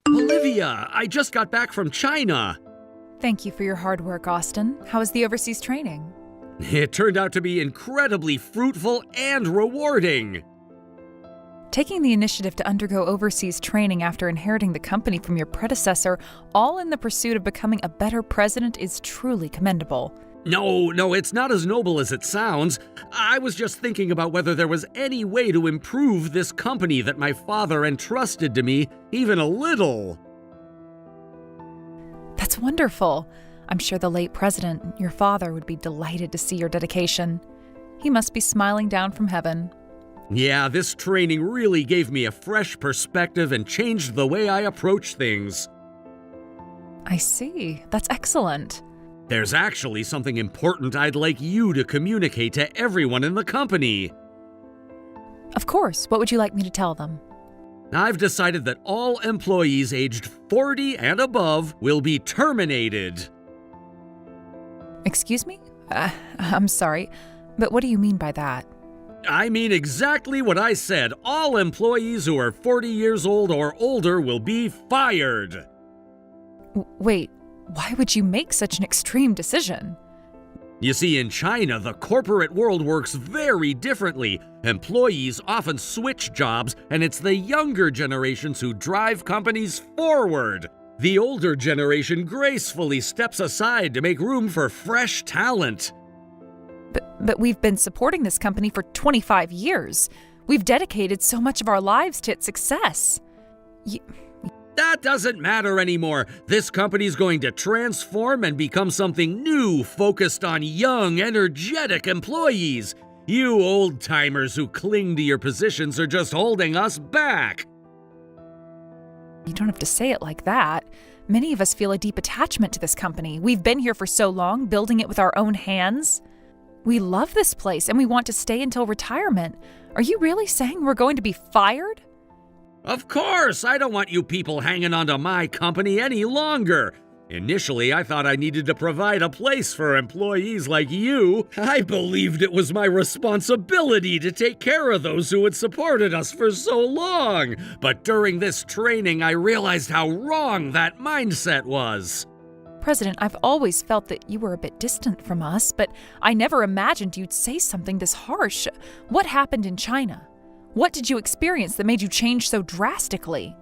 Olivia, I just got back from China. Thank you for your hard work, Austin. How was the overseas training? It turned out to be incredibly fruitful and rewarding. Taking the initiative to undergo overseas training after inheriting the company from your predecessor, all in the pursuit of becoming a better president, is truly commendable. No, it's not as noble as it sounds. I was just thinking about whether there was any way to improve this company that my father entrusted to me, even a little. That's wonderful. I'm sure the late president, your father, would be delighted to see your dedication. He must be smiling down from heaven. Yeah, this training really gave me a fresh perspective and changed the way I approach things. I see. That's excellent. There's actually something important I'd like you to communicate to everyone in the company. Of course. What would you like me to tell them? I've decided that all employees aged 40 and above will be terminated. Excuse me? I'm sorry, but what do you mean by that? I mean exactly what I said. All employees who are 40 years old or older will be fired. Wait, why would you make such an extreme decision? You see, in China, the corporate world works very differently. Employees often switch jobs, and it's the younger generations who drive companies forward. The older generation gracefully steps aside to make room for fresh talent. But we've been supporting this company for 25 years. We've dedicated so much of our lives to its success. That doesn't matter anymore. This company's going to transform and become something new, focused on young, energetic employees. You old-timers who cling to your positions are just holding us back. You don't have to say it like that. Many of us feel a deep attachment to this company. We've been here for so long, building it with our own hands. We love this place and we want to stay until retirement. Are you really saying we're going to be fired? Of course! I don't want you people hanging on to my company any longer. Initially, I thought I needed to provide a place for employees like you. I believed it was my responsibility to take care of those who had supported us for so long. But during this training, I realized how wrong that mindset was. President, I've always felt that you were a bit distant from us, but I never imagined you'd say something this harsh. What happened in China? What did you experience that made you change so drastically?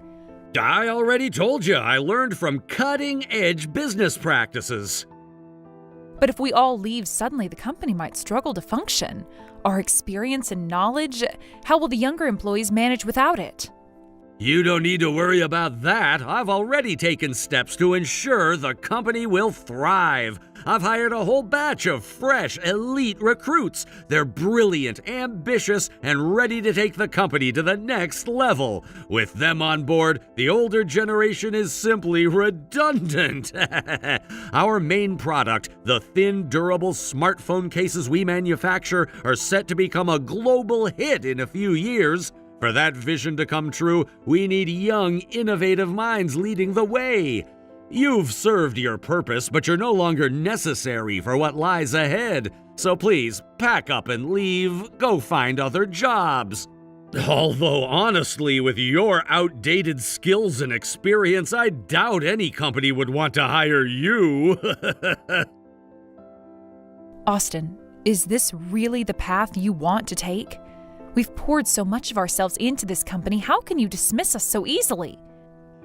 I already told you, I learned from cutting-edge business practices. But if we all leave suddenly, the company might struggle to function. Our experience and knowledge, how will the younger employees manage without it? You don't need to worry about that. I've already taken steps to ensure the company will thrive. I've hired a whole batch of fresh, elite recruits. They're brilliant, ambitious, and ready to take the company to the next level. With them on board, the older generation is simply redundant. Our main product, the thin, durable smartphone cases we manufacture, are set to become a global hit in a few years. For that vision to come true, we need young, innovative minds leading the way. You've served your purpose, but you're no longer necessary for what lies ahead. So please, pack up and leave. Go find other jobs. Although, honestly, with your outdated skills and experience, I doubt any company would want to hire you. Austin, is this really the path you want to take? We've poured so much of ourselves into this company. How can you dismiss us so easily?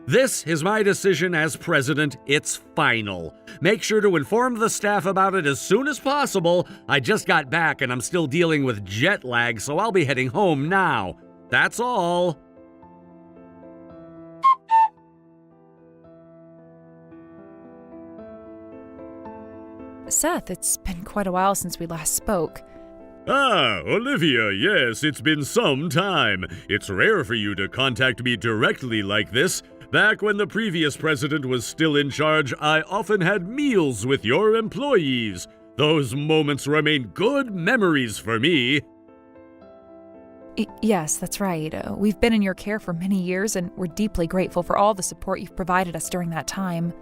This is my decision as president. It's final. Make sure to inform the staff about it as soon as possible. I just got back and I'm still dealing with jet lag, so I'll be heading home now. That's all. Seth, it's been quite a while since we last spoke. Ah, Olivia, yes, it's been some time. It's rare for you to contact me directly like this. Back when the previous president was still in charge, I often had meals with your employees. Those moments remain good memories for me. Yes, that's right. We've been in your care for many years, and we're deeply grateful for all the support you've provided us during that time.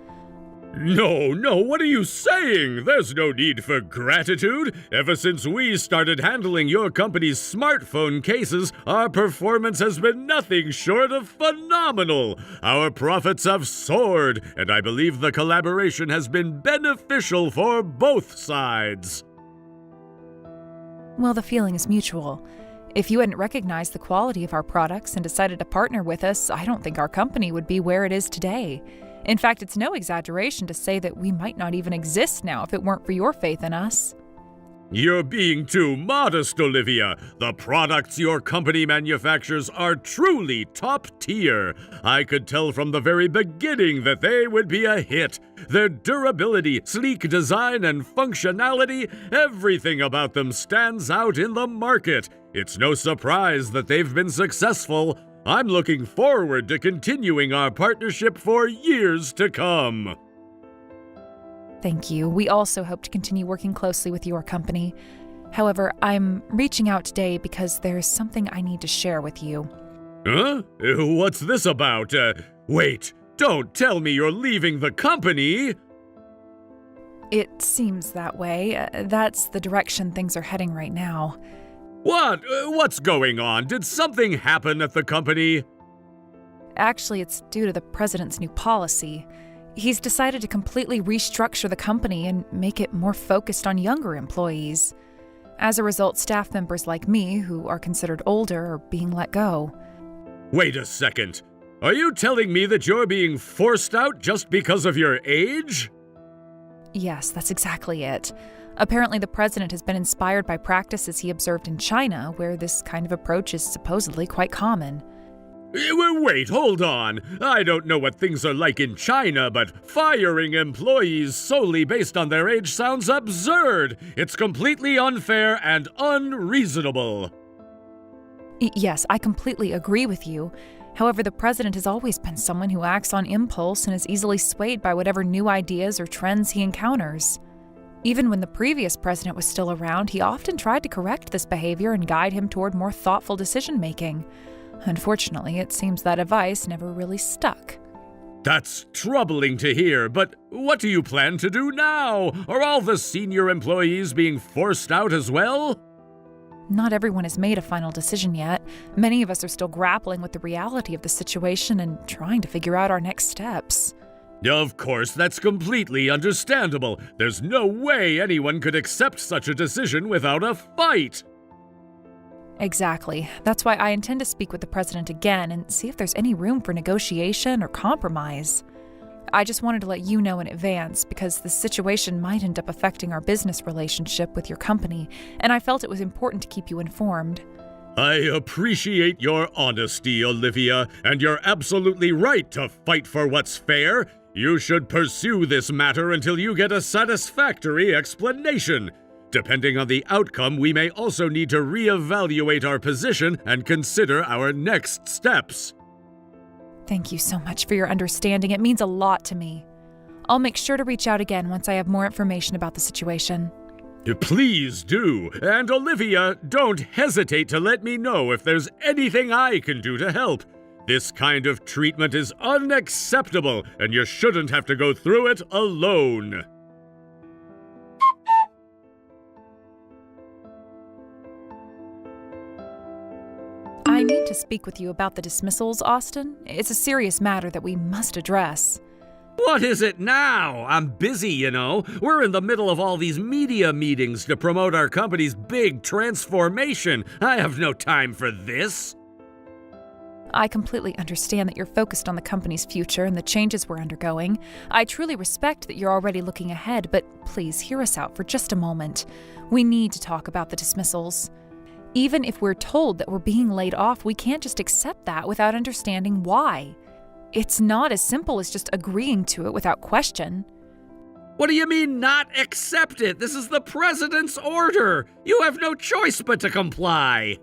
No, what are you saying? There's no need for gratitude. Ever since we started handling your company's smartphone cases, our performance has been nothing short of phenomenal. Our profits have soared, and I believe the collaboration has been beneficial for both sides. Well, the feeling is mutual. If you hadn't recognized the quality of our products and decided to partner with us, I don't think our company would be where it is today. In fact, it's no exaggeration to say that we might not even exist now if it weren't for your faith in us. You're being too modest, Olivia. The products your company manufactures are truly top tier. I could tell from the very beginning that they would be a hit. Their durability, sleek design, and functionality, everything about them stands out in the market. It's no surprise that they've been successful. I'm looking forward to continuing our partnership for years to come. Thank you. We also hope to continue working closely with your company. However, I'm reaching out today because there's something I need to share with you. Huh? What's this about? Wait, don't tell me you're leaving the company! It seems that way. That's the direction things are heading right now. What? What's going on? Did something happen at the company? Actually, it's due to the president's new policy. He's decided to completely restructure the company and make it more focused on younger employees. As a result, staff members like me, who are considered older, are being let go. Wait a second. Are you telling me that you're being forced out just because of your age? Yes, that's exactly it. Apparently, the president has been inspired by practices he observed in China, where this kind of approach is supposedly quite common. Wait, hold on. I don't know what things are like in China, but firing employees solely based on their age sounds absurd. It's completely unfair and unreasonable. Yes, I completely agree with you. However, the president has always been someone who acts on impulse and is easily swayed by whatever new ideas or trends he encounters. Even when the previous president was still around, he often tried to correct this behavior and guide him toward more thoughtful decision-making. Unfortunately, it seems that advice never really stuck. That's troubling to hear, but what do you plan to do now? Are all the senior employees being forced out as well? Not everyone has made a final decision yet. Many of us are still grappling with the reality of the situation and trying to figure out our next steps. Of course, that's completely understandable. There's no way anyone could accept such a decision without a fight. Exactly. That's why I intend to speak with the president again and see if there's any room for negotiation or compromise. I just wanted to let you know in advance because the situation might end up affecting our business relationship with your company, and I felt it was important to keep you informed. I appreciate your honesty, Olivia, and you're absolutely right to fight for what's fair. You should pursue this matter until you get a satisfactory explanation. Depending on the outcome, we may also need to reevaluate our position and consider our next steps. Thank you so much for your understanding. It means a lot to me. I'll make sure to reach out again once I have more information about the situation. Please do. And Olivia, don't hesitate to let me know if there's anything I can do to help. This kind of treatment is unacceptable, and you shouldn't have to go through it alone. I need to speak with you about the dismissals, Austin. It's a serious matter that we must address. What is it now? I'm busy, you know. We're in the middle of all these media meetings to promote our company's big transformation. I have no time for this. I completely understand that you're focused on the company's future and the changes we're undergoing. I truly respect that you're already looking ahead, but please hear us out for just a moment. We need to talk about the dismissals. Even if we're told that we're being laid off, we can't just accept that without understanding why. It's not as simple as just agreeing to it without question. What do you mean, not accept it? This is the president's order. You have no choice but to comply.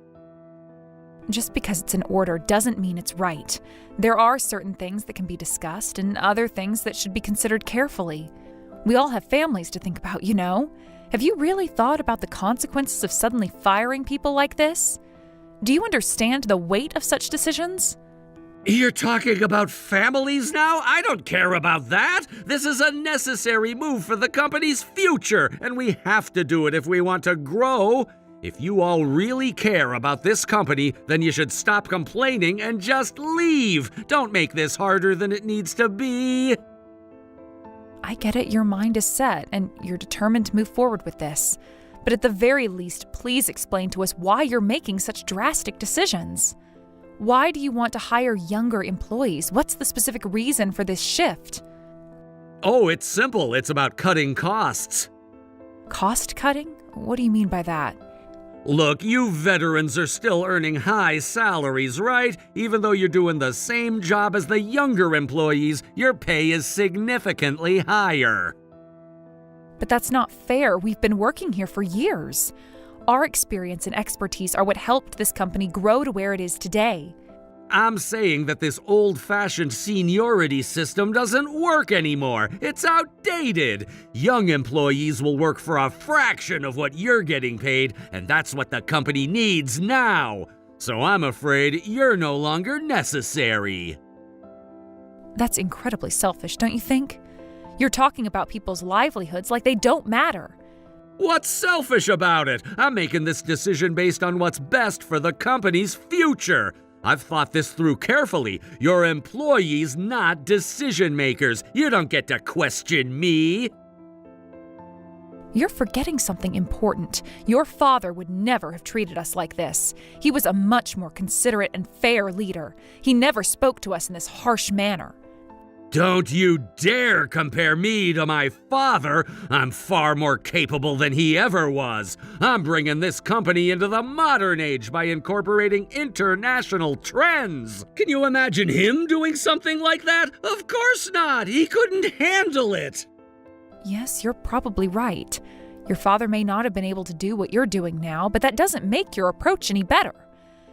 Just because it's an order doesn't mean it's right. There are certain things that can be discussed and other things that should be considered carefully. We all have families to think about, you know. Have you really thought about the consequences of suddenly firing people like this? Do you understand the weight of such decisions? You're talking about families now? I don't care about that. This is a necessary move for the company's future, and we have to do it if we want to grow. If you all really care about this company, then you should stop complaining and just leave. Don't make this harder than it needs to be. I get it, your mind is set, and you're determined to move forward with this. But at the very least, please explain to us why you're making such drastic decisions. Why do you want to hire younger employees? What's the specific reason for this shift? Oh, it's simple. It's about cutting costs. Cost cutting? What do you mean by that? Look, you veterans are still earning high salaries, right? Even though you're doing the same job as the younger employees, your pay is significantly higher. But that's not fair. We've been working here for years. Our experience and expertise are what helped this company grow to where it is today. I'm saying that this old-fashioned seniority system doesn't work anymore. It's outdated. Young employees will work for a fraction of what you're getting paid, and that's what the company needs now. So I'm afraid you're no longer necessary. That's incredibly selfish, don't you think? You're talking about people's livelihoods like they don't matter. What's selfish about it? I'm making this decision based on what's best for the company's future. I've thought this through carefully. You're employees, not decision makers. You don't get to question me. You're forgetting something important. Your father would never have treated us like this. He was a much more considerate and fair leader. He never spoke to us in this harsh manner. Don't you dare compare me to my father. I'm far more capable than he ever was. I'm bringing this company into the modern age by incorporating international trends. Can you imagine him doing something like that? Of course not. He couldn't handle it. Yes, you're probably right. Your father may not have been able to do what you're doing now, but that doesn't make your approach any better.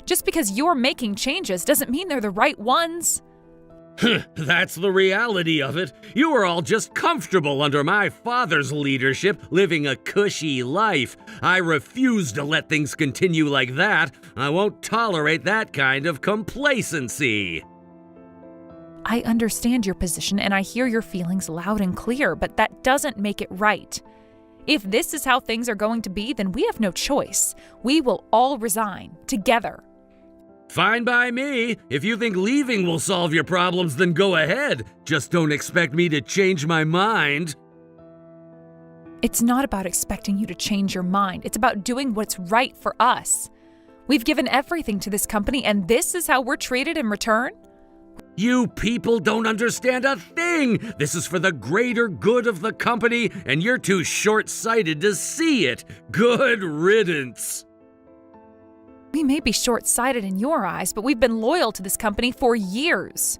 Just because you're making changes doesn't mean they're the right ones. That's the reality of it. You were all just comfortable under my father's leadership, living a cushy life. I refuse to let things continue like that. I won't tolerate that kind of complacency. I understand your position and I hear your feelings loud and clear, but that doesn't make it right. If this is how things are going to be, then we have no choice. We will all resign, together. Fine by me. If you think leaving will solve your problems, then go ahead. Just don't expect me to change my mind. It's not about expecting you to change your mind. It's about doing what's right for us. We've given everything to this company, and this is how we're treated in return? You people don't understand a thing. This is for the greater good of the company, and you're too short-sighted to see it. Good riddance. We may be short-sighted in your eyes, but we've been loyal to this company for years.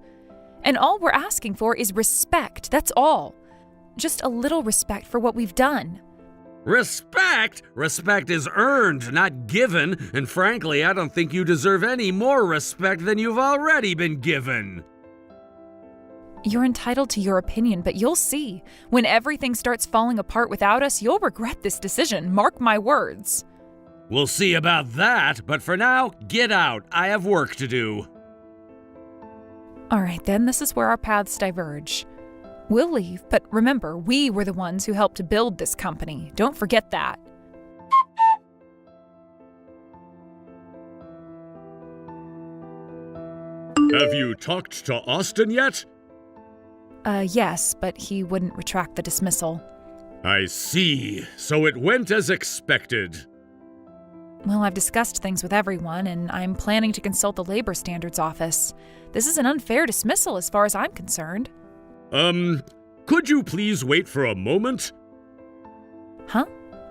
And all we're asking for is respect, that's all. Just a little respect for what we've done. Respect? Respect is earned, not given, and frankly, I don't think you deserve any more respect than you've already been given. You're entitled to your opinion, but you'll see. When everything starts falling apart without us, you'll regret this decision, mark my words. We'll see about that, but for now, get out. I have work to do. All right, then, this is where our paths diverge. We'll leave, but remember, we were the ones who helped to build this company. Don't forget that. Have you talked to Austin yet? Yes, but he wouldn't retract the dismissal. I see. So it went as expected. Well, I've discussed things with everyone, and I'm planning to consult the Labor Standards Office. This is an unfair dismissal as far as I'm concerned. Could you please wait for a moment? Huh?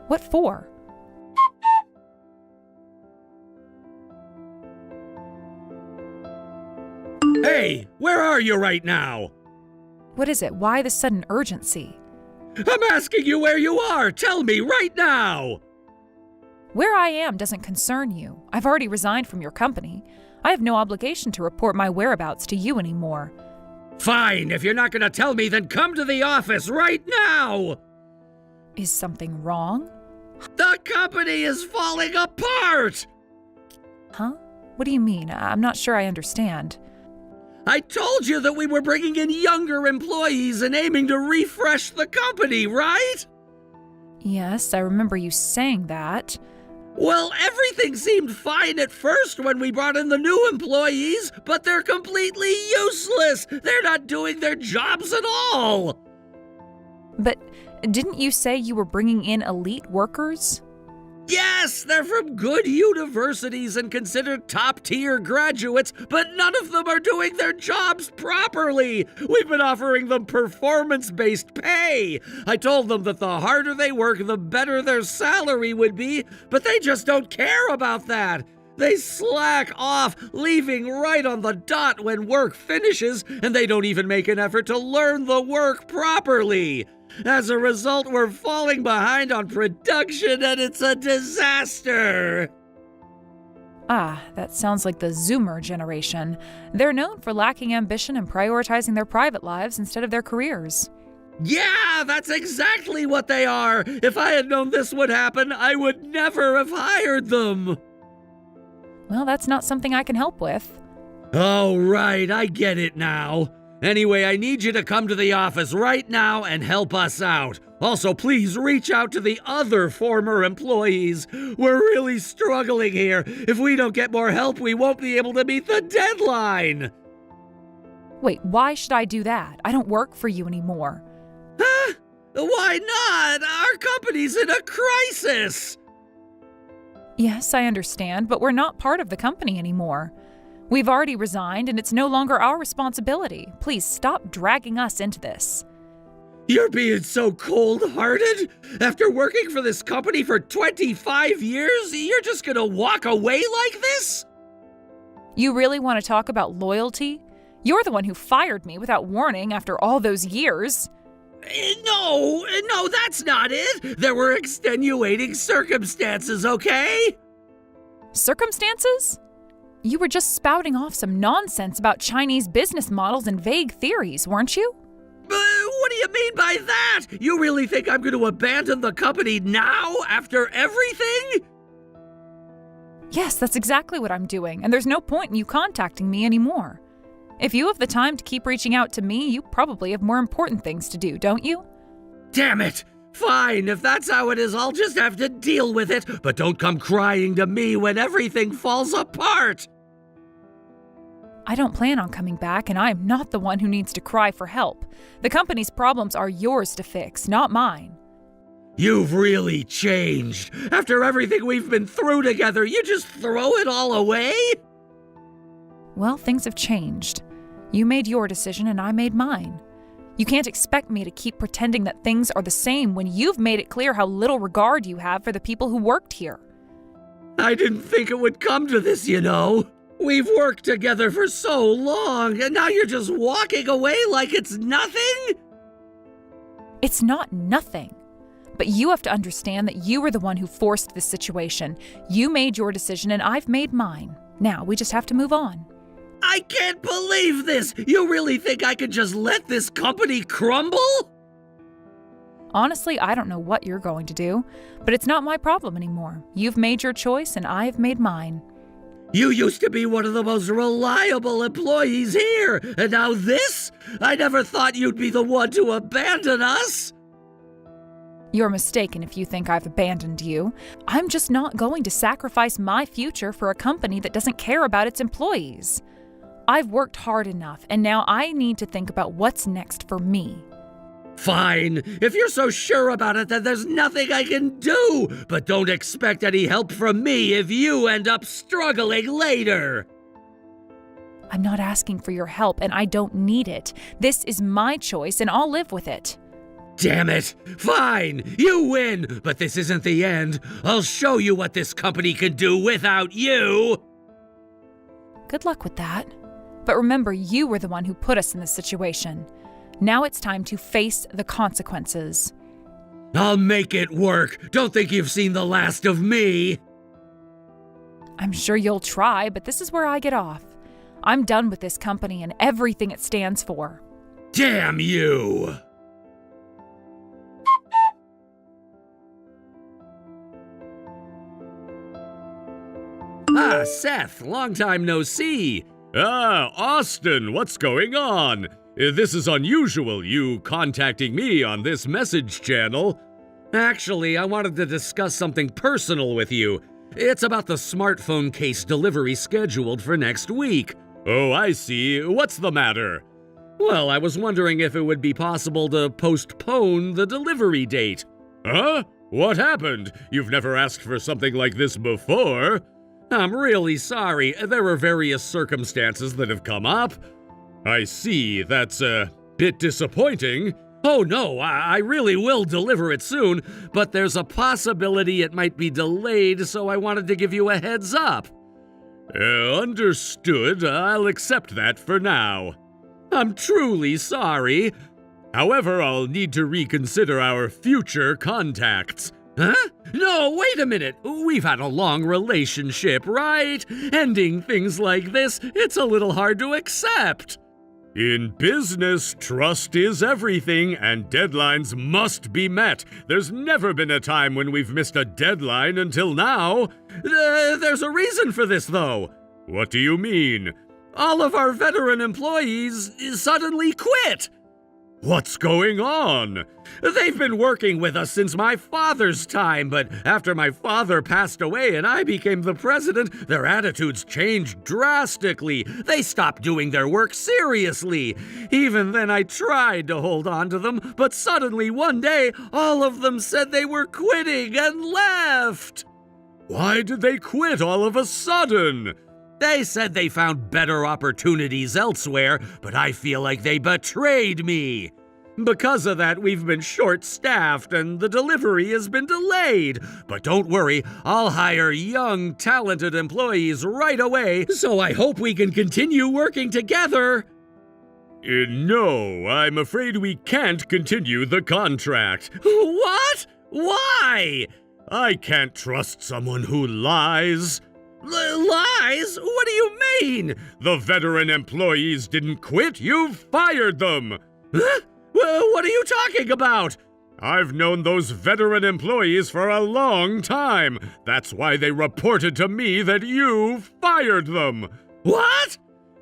What for? Hey, where are you right now? What is it? Why the sudden urgency? I'm asking you where you are. Tell me right now. Where I am doesn't concern you. I've already resigned from your company. I have no obligation to report my whereabouts to you anymore. Fine, if you're not going to tell me, then come to the office right now! Is something wrong? The company is falling apart! Huh? What do you mean? I'm not sure I understand. I told you that we were bringing in younger employees and aiming to refresh the company, right? Yes, I remember you saying that. Well, everything seemed fine at first when we brought in the new employees, but they're completely useless. They're not doing their jobs at all. But didn't you say you were bringing in elite workers? Yes, they're from good universities and considered top-tier graduates, but none of them are doing their jobs properly. We've been offering them performance-based pay. I told them that the harder they work, the better their salary would be, but they just don't care about that. They slack off, leaving right on the dot when work finishes, and they don't even make an effort to learn the work properly. As a result, we're falling behind on production, and it's a disaster. Ah, that sounds like the Zoomer generation. They're known for lacking ambition and prioritizing their private lives instead of their careers. Yeah, that's exactly what they are. If I had known this would happen, I would never have hired them. Well, that's not something I can help with. Oh, right, I get it now. Anyway, I need you to come to the office right now and help us out. Also, please reach out to the other former employees. We're really struggling here. If we don't get more help, we won't be able to meet the deadline. Wait, why should I do that? I don't work for you anymore. Huh? Why not? Our company's in a crisis. Yes, I understand, but we're not part of the company anymore. We've already resigned, and it's no longer our responsibility. Please stop dragging us into this. You're being so cold-hearted? After working for this company for 25 years, you're just gonna walk away like this? You really want to talk about loyalty? You're the one who fired me without warning after all those years. No, that's not it. There were extenuating circumstances, okay? Circumstances? You were just spouting off some nonsense about Chinese business models and vague theories, weren't you? What do you mean by that? You really think I'm going to abandon the company now, after everything? Yes, that's exactly what I'm doing, and there's no point in you contacting me anymore. If you have the time to keep reaching out to me, you probably have more important things to do, don't you? Damn it! Fine, if that's how it is, I'll just have to deal with it, but don't come crying to me when everything falls apart! I don't plan on coming back, and I'm not the one who needs to cry for help. The company's problems are yours to fix, not mine. You've really changed. After everything we've been through together, you just throw it all away? Well, things have changed. You made your decision, and I made mine. You can't expect me to keep pretending that things are the same when you've made it clear how little regard you have for the people who worked here. I didn't think it would come to this, you know. We've worked together for so long, and now you're just walking away like it's nothing? It's not nothing. But you have to understand that you were the one who forced this situation. You made your decision, and I've made mine. Now, we just have to move on. I can't believe this! You really think I could just let this company crumble? Honestly, I don't know what you're going to do, but it's not my problem anymore. You've made your choice, and I've made mine. You used to be one of the most reliable employees here, and now this? I never thought you'd be the one to abandon us! You're mistaken if you think I've abandoned you. I'm just not going to sacrifice my future for a company that doesn't care about its employees. I've worked hard enough, and now I need to think about what's next for me. Fine. If you're so sure about it, then there's nothing I can do. But don't expect any help from me if you end up struggling later. I'm not asking for your help, and I don't need it. This is my choice, and I'll live with it. Damn it! Fine! You win! But this isn't the end. I'll show you what this company can do without you! Good luck with that. But remember, you were the one who put us in this situation. Now it's time to face the consequences. I'll make it work! Don't think you've seen the last of me! I'm sure you'll try, but this is where I get off. I'm done with this company and everything it stands for. Damn you! Ah, Seth, long time no see. Ah, Austin, what's going on? This is unusual, you contacting me on this message channel. Actually, I wanted to discuss something personal with you. It's about the smartphone case delivery scheduled for next week. Oh, I see. What's the matter? Well, I was wondering if it would be possible to postpone the delivery date. Huh? What happened? You've never asked for something like this before. I'm really sorry. There were various circumstances that have come up. I see. That's a bit disappointing. Oh no, I really will deliver it soon, but there's a possibility it might be delayed, so I wanted to give you a heads up. Understood. I'll accept that for now. I'm truly sorry. However, I'll need to reconsider our future contacts. Huh? No, wait a minute. We've had a long relationship, right? Ending things like this, it's a little hard to accept. In business, trust is everything, and deadlines must be met. There's never been a time when we've missed a deadline until now. There's a reason for this, though. What do you mean? All of our veteran employees suddenly quit. What's going on? They've been working with us since my father's time, but after my father passed away and I became the president, their attitudes changed drastically. They stopped doing their work seriously. Even then, I tried to hold on to them, but suddenly one day, all of them said they were quitting and left. Why did they quit all of a sudden? They said they found better opportunities elsewhere, but I feel like they betrayed me. Because of that, we've been short-staffed and the delivery has been delayed. But don't worry, I'll hire young, talented employees right away, so I hope we can continue working together. No, I'm afraid we can't continue the contract. What? Why? I can't trust someone who lies. Lies? What do you mean? The veteran employees didn't quit, you fired them! Huh? What are you talking about? I've known those veteran employees for a long time. That's why they reported to me that you fired them. What?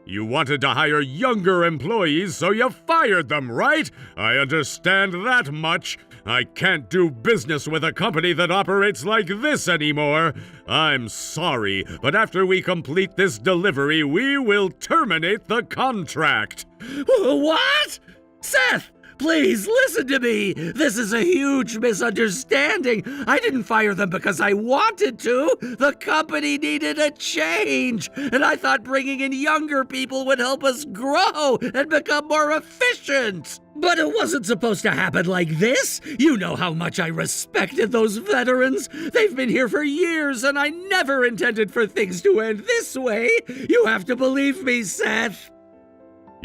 You wanted to hire younger employees, so you fired them, right? I understand that much. I can't do business with a company that operates like this anymore. I'm sorry, but after we complete this delivery, we will terminate the contract. What? Seth, please listen to me. This is a huge misunderstanding. I didn't fire them because I wanted to. The company needed a change, and I thought bringing in younger people would help us grow and become more efficient. But it wasn't supposed to happen like this. You know how much I respected those veterans. They've been here for years, and I never intended for things to end this way. You have to believe me, Seth.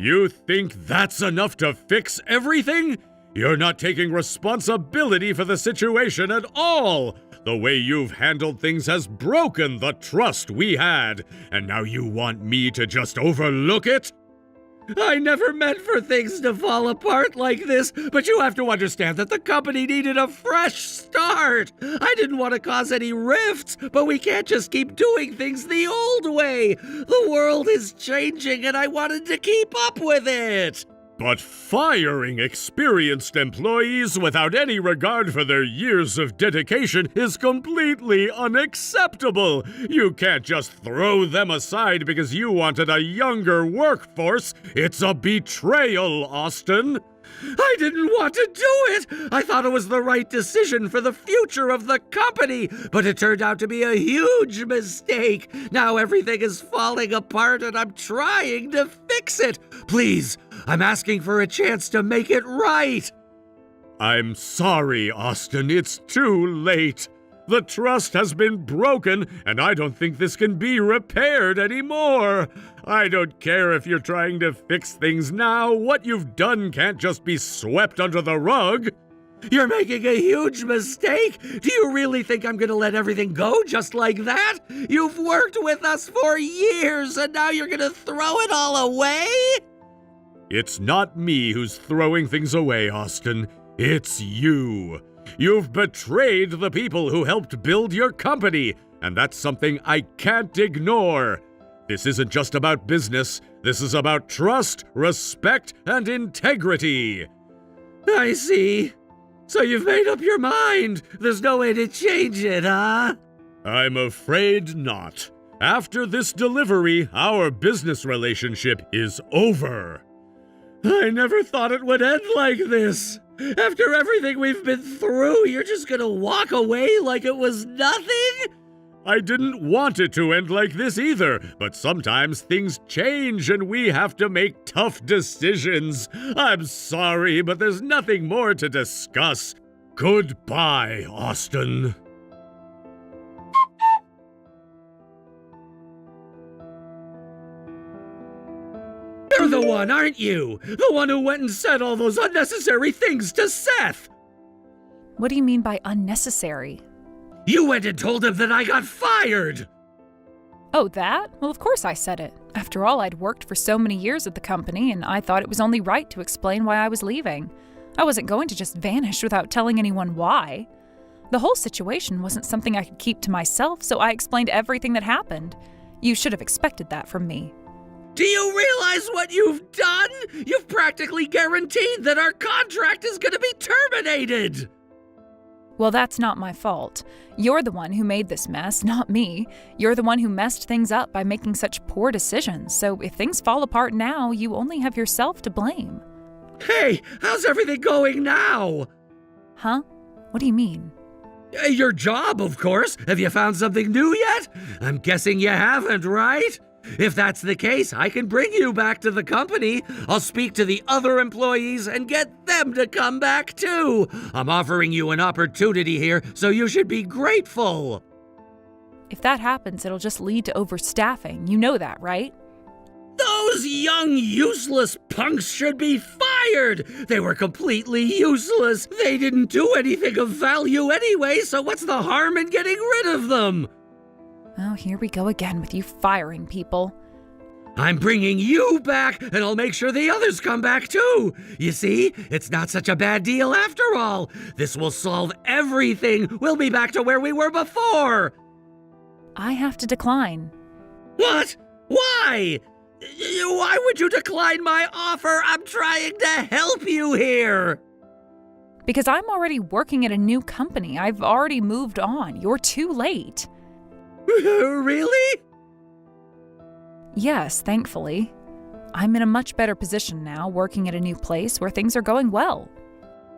You think that's enough to fix everything? You're not taking responsibility for the situation at all. The way you've handled things has broken the trust we had, and now you want me to just overlook it? I never meant for things to fall apart like this, but you have to understand that the company needed a fresh start. I didn't want to cause any rifts, but we can't just keep doing things the old way. The world is changing, and I wanted to keep up with it. But firing experienced employees without any regard for their years of dedication is completely unacceptable. You can't just throw them aside because you wanted a younger workforce. It's a betrayal, Austin. I didn't want to do it! I thought it was the right decision for the future of the company, but it turned out to be a huge mistake. Now everything is falling apart and I'm trying to fix it. Please, I'm asking for a chance to make it right. I'm sorry, Austin. It's too late. The trust has been broken, and I don't think this can be repaired anymore. I don't care if you're trying to fix things now. What you've done can't just be swept under the rug. You're making a huge mistake. Do you really think I'm going to let everything go just like that? You've worked with us for years, and now you're going to throw it all away? It's not me who's throwing things away, Austin. It's you. You've betrayed the people who helped build your company, and that's something I can't ignore. This isn't just about business. This is about trust, respect, and integrity. I see. So you've made up your mind. There's no way to change it, huh? I'm afraid not. After this delivery, our business relationship is over. I never thought it would end like this. After everything we've been through, you're just gonna walk away like it was nothing? I didn't want it to end like this either, but sometimes things change and we have to make tough decisions. I'm sorry, but there's nothing more to discuss. Goodbye, Austin. You're the one, aren't you? The one who went and said all those unnecessary things to Seth! What do you mean by unnecessary? You went and told him that I got fired! Oh, that? Well, of course I said it. After all, I'd worked for so many years at the company, and I thought it was only right to explain why I was leaving. I wasn't going to just vanish without telling anyone why. The whole situation wasn't something I could keep to myself, so I explained everything that happened. You should have expected that from me. Do you realize what you've done? You've practically guaranteed that our contract is going to be terminated! Well, that's not my fault. You're the one who made this mess, not me. You're the one who messed things up by making such poor decisions, so if things fall apart now, you only have yourself to blame. Hey, how's everything going now? Huh? What do you mean? Your job, of course. Have you found something new yet? I'm guessing you haven't, right? If that's the case, I can bring you back to the company. I'll speak to the other employees and get them to come back too. I'm offering you an opportunity here, so you should be grateful. If that happens, it'll just lead to overstaffing. You know that, right? Those young, useless punks should be fired! They were completely useless. They didn't do anything of value anyway, so what's the harm in getting rid of them? Oh, here we go again with you firing people. I'm bringing you back, and I'll make sure the others come back too. You see, it's not such a bad deal after all. This will solve everything. We'll be back to where we were before. I have to decline. What? Why? Why would you decline my offer? I'm trying to help you here. Because I'm already working at a new company. I've already moved on. You're too late. Really? Yes, thankfully. I'm in a much better position now, working at a new place where things are going well.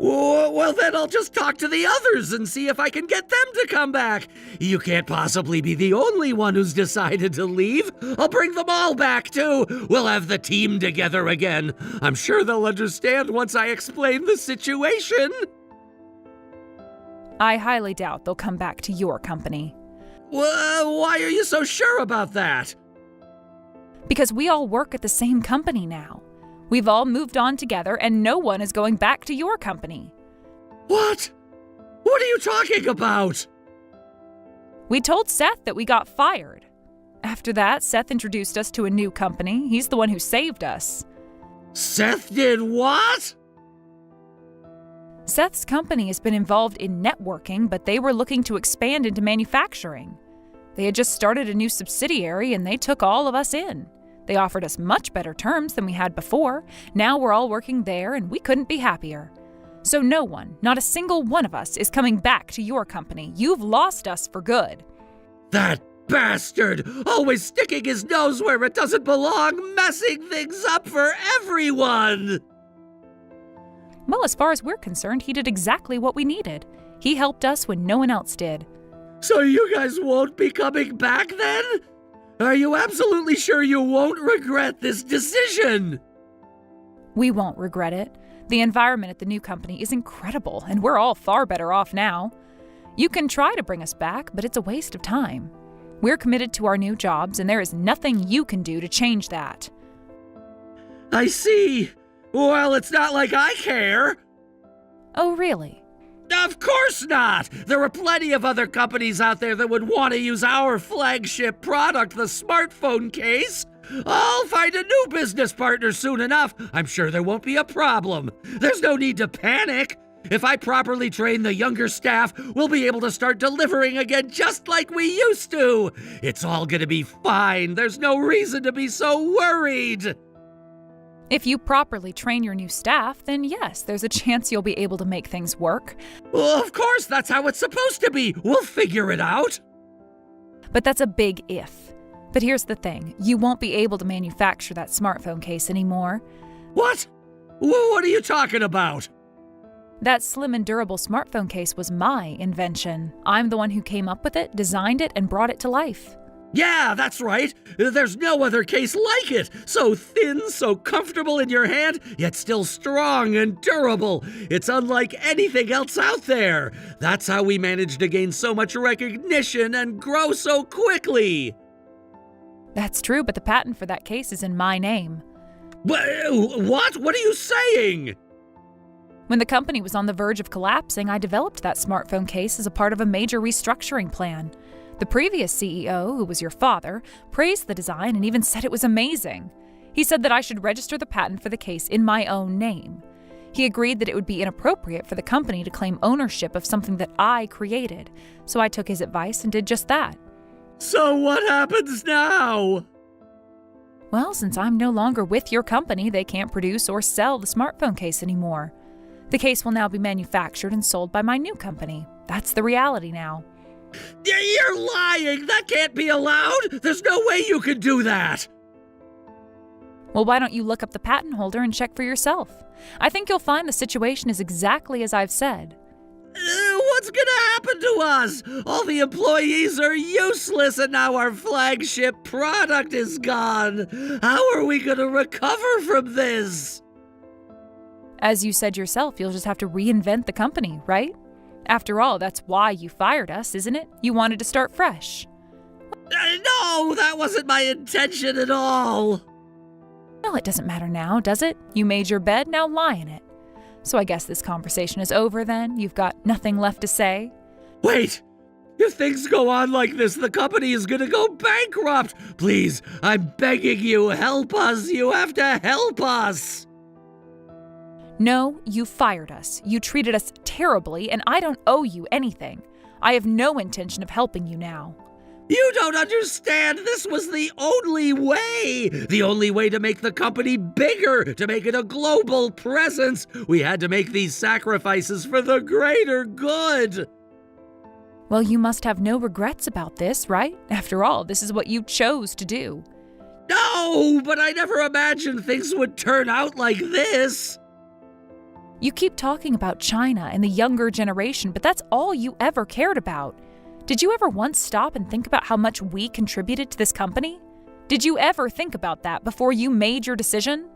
Well, then I'll just talk to the others and see if I can get them to come back. You can't possibly be the only one who's decided to leave. I'll bring them all back, too. We'll have the team together again. I'm sure they'll understand once I explain the situation. I highly doubt they'll come back to your company. Why are you so sure about that? Because we all work at the same company now. We've all moved on together, and no one is going back to your company. What? What are you talking about? We told Seth that we got fired. After that, Seth introduced us to a new company. He's the one who saved us. Seth did what? Seth's company has been involved in networking, but they were looking to expand into manufacturing. They had just started a new subsidiary, and they took all of us in. They offered us much better terms than we had before. Now we're all working there, and we couldn't be happier. So no one, not a single one of us, is coming back to your company. You've lost us for good. That bastard! Always sticking his nose where it doesn't belong, messing things up for everyone! Well, as far as we're concerned, he did exactly what we needed. He helped us when no one else did. So you guys won't be coming back then? Are you absolutely sure you won't regret this decision? We won't regret it. The environment at the new company is incredible, and we're all far better off now. You can try to bring us back, but it's a waste of time. We're committed to our new jobs, and there is nothing you can do to change that. I see. Well, it's not like I care. Oh, really? Of course not! There are plenty of other companies out there that would want to use our flagship product, the smartphone case. I'll find a new business partner soon enough. I'm sure there won't be a problem. There's no need to panic. If I properly train the younger staff, we'll be able to start delivering again just like we used to. It's all gonna be fine. There's no reason to be so worried. If you properly train your new staff, then yes, there's a chance you'll be able to make things work. Well, of course, that's how it's supposed to be. We'll figure it out. But that's a big if. But here's the thing, you won't be able to manufacture that smartphone case anymore. What? What are you talking about? That slim and durable smartphone case was my invention. I'm the one who came up with it, designed it, and brought it to life. Yeah, that's right. There's no other case like it. So thin, so comfortable in your hand, yet still strong and durable. It's unlike anything else out there. That's how we managed to gain so much recognition and grow so quickly. That's true, but the patent for that case is in my name. What? What are you saying? When the company was on the verge of collapsing, I developed that smartphone case as a part of a major restructuring plan. The previous CEO, who was your father, praised the design and even said it was amazing. He said that I should register the patent for the case in my own name. He agreed that it would be inappropriate for the company to claim ownership of something that I created, so I took his advice and did just that. So what happens now? Well, since I'm no longer with your company, they can't produce or sell the smartphone case anymore. The case will now be manufactured and sold by my new company. That's the reality now. You're lying! That can't be allowed! There's no way you could do that! Well, why don't you look up the patent holder and check for yourself? I think you'll find the situation is exactly as I've said. What's gonna happen to us? All the employees are useless and now our flagship product is gone. How are we gonna recover from this? As you said yourself, you'll just have to reinvent the company, right? After all, that's why you fired us, isn't it? You wanted to start fresh. No, that wasn't my intention at all. Well, it doesn't matter now, does it? You made your bed, now lie in it. So I guess this conversation is over then? You've got nothing left to say? Wait! If things go on like this, the company is gonna go bankrupt! Please, I'm begging you, help us! You have to help us! No, you fired us. You treated us terribly, and I don't owe you anything. I have no intention of helping you now. You don't understand. This was the only way. The only way to make the company bigger, to make it a global presence. We had to make these sacrifices for the greater good. Well, you must have no regrets about this, right? After all, this is what you chose to do. No, but I never imagined things would turn out like this. You keep talking about China and the younger generation, but that's all you ever cared about. Did you ever once stop and think about how much we contributed to this company? Did you ever think about that before you made your decision?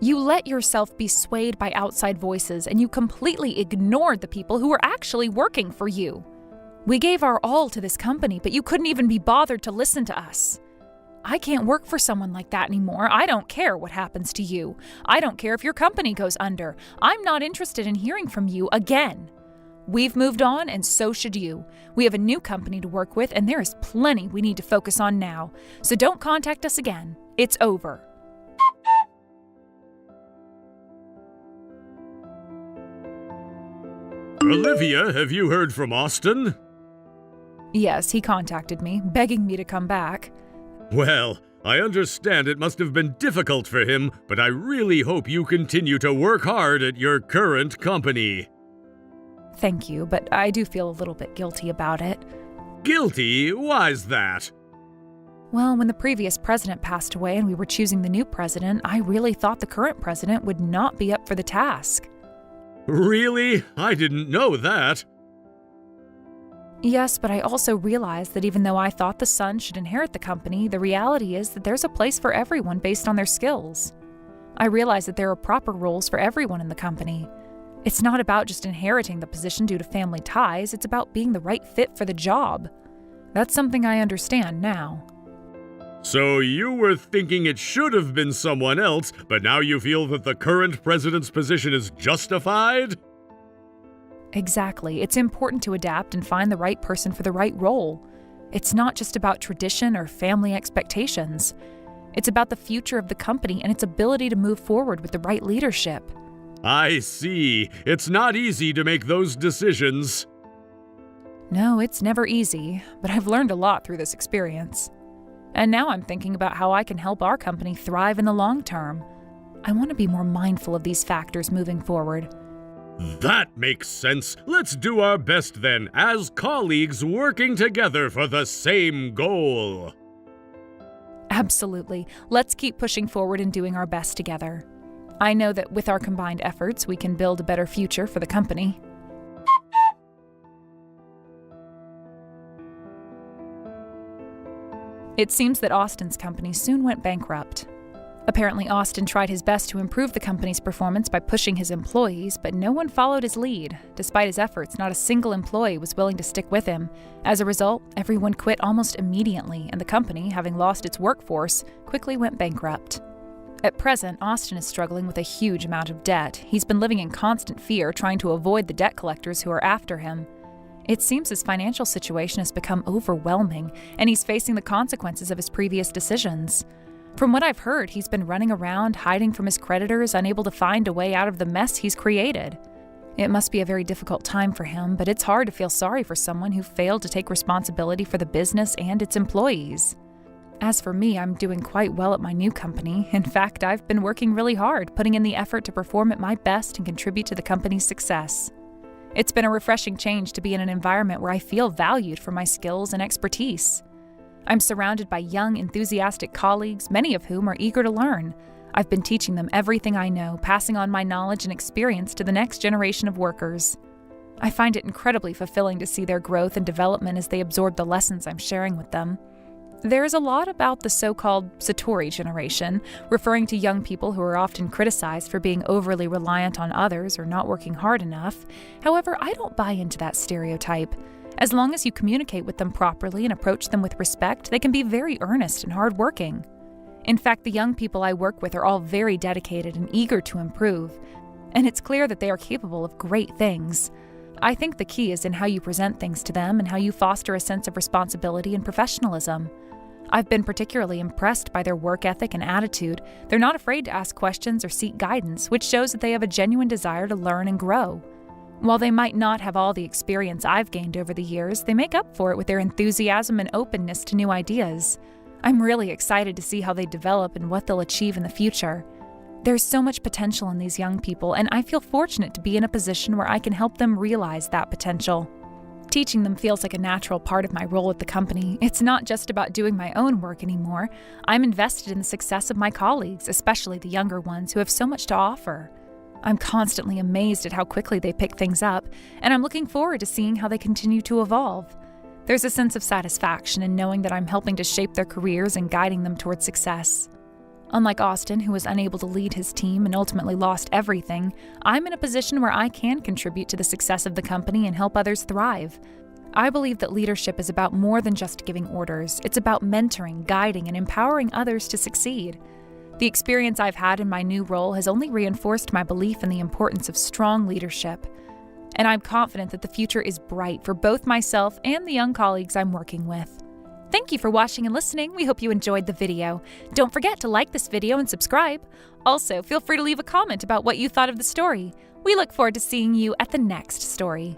You let yourself be swayed by outside voices, and you completely ignored the people who were actually working for you. We gave our all to this company, but you couldn't even be bothered to listen to us. I can't work for someone like that anymore. I don't care what happens to you. I don't care if your company goes under. I'm not interested in hearing from you again. We've moved on, and so should you. We have a new company to work with, and there is plenty we need to focus on now. So don't contact us again. It's over. Olivia, have you heard from Austin? Yes, he contacted me, begging me to come back. Well, I understand it must have been difficult for him, but I really hope you continue to work hard at your current company. Thank you, but I do feel a little bit guilty about it. Guilty? Why's that? Well, when the previous president passed away and we were choosing the new president, I really thought the current president would not be up for the task. Really? I didn't know that. Yes, but I also realized that even though I thought the son should inherit the company, the reality is that there's a place for everyone based on their skills. I realized that there are proper roles for everyone in the company. It's not about just inheriting the position due to family ties, it's about being the right fit for the job. That's something I understand now. So you were thinking it should have been someone else, but now you feel that the current president's position is justified? Exactly. It's important to adapt and find the right person for the right role. It's not just about tradition or family expectations. It's about the future of the company and its ability to move forward with the right leadership. I see. It's not easy to make those decisions. No, it's never easy, but I've learned a lot through this experience. And now I'm thinking about how I can help our company thrive in the long term. I want to be more mindful of these factors moving forward. That makes sense. Let's do our best then, as colleagues working together for the same goal. Absolutely. Let's keep pushing forward and doing our best together. I know that with our combined efforts, we can build a better future for the company. It seems that Austin's company soon went bankrupt. Apparently, Austin tried his best to improve the company's performance by pushing his employees, but no one followed his lead. Despite his efforts, not a single employee was willing to stick with him. As a result, everyone quit almost immediately, and the company, having lost its workforce, quickly went bankrupt. At present, Austin is struggling with a huge amount of debt. He's been living in constant fear, trying to avoid the debt collectors who are after him. It seems his financial situation has become overwhelming, and he's facing the consequences of his previous decisions. From what I've heard, he's been running around, hiding from his creditors, unable to find a way out of the mess he's created. It must be a very difficult time for him, but it's hard to feel sorry for someone who failed to take responsibility for the business and its employees. As for me, I'm doing quite well at my new company. In fact, I've been working really hard, putting in the effort to perform at my best and contribute to the company's success. It's been a refreshing change to be in an environment where I feel valued for my skills and expertise. I'm surrounded by young, enthusiastic colleagues, many of whom are eager to learn. I've been teaching them everything I know, passing on my knowledge and experience to the next generation of workers. I find it incredibly fulfilling to see their growth and development as they absorb the lessons I'm sharing with them. There is a lot about the so-called Satori generation, referring to young people who are often criticized for being overly reliant on others or not working hard enough. However, I don't buy into that stereotype. As long as you communicate with them properly and approach them with respect, they can be very earnest and hardworking. In fact, the young people I work with are all very dedicated and eager to improve, and it's clear that they are capable of great things. I think the key is in how you present things to them and how you foster a sense of responsibility and professionalism. I've been particularly impressed by their work ethic and attitude. They're not afraid to ask questions or seek guidance, which shows that they have a genuine desire to learn and grow. While they might not have all the experience I've gained over the years, they make up for it with their enthusiasm and openness to new ideas. I'm really excited to see how they develop and what they'll achieve in the future. There's so much potential in these young people, and I feel fortunate to be in a position where I can help them realize that potential. Teaching them feels like a natural part of my role at the company. It's not just about doing my own work anymore. I'm invested in the success of my colleagues, especially the younger ones who have so much to offer. I'm constantly amazed at how quickly they pick things up, and I'm looking forward to seeing how they continue to evolve. There's a sense of satisfaction in knowing that I'm helping to shape their careers and guiding them towards success. Unlike Austin, who was unable to lead his team and ultimately lost everything, I'm in a position where I can contribute to the success of the company and help others thrive. I believe that leadership is about more than just giving orders. It's about mentoring, guiding, and empowering others to succeed. The experience I've had in my new role has only reinforced my belief in the importance of strong leadership. And I'm confident that the future is bright for both myself and the young colleagues I'm working with. Thank you for watching and listening. We hope you enjoyed the video. Don't forget to like this video and subscribe. Also, feel free to leave a comment about what you thought of the story. We look forward to seeing you at the next story.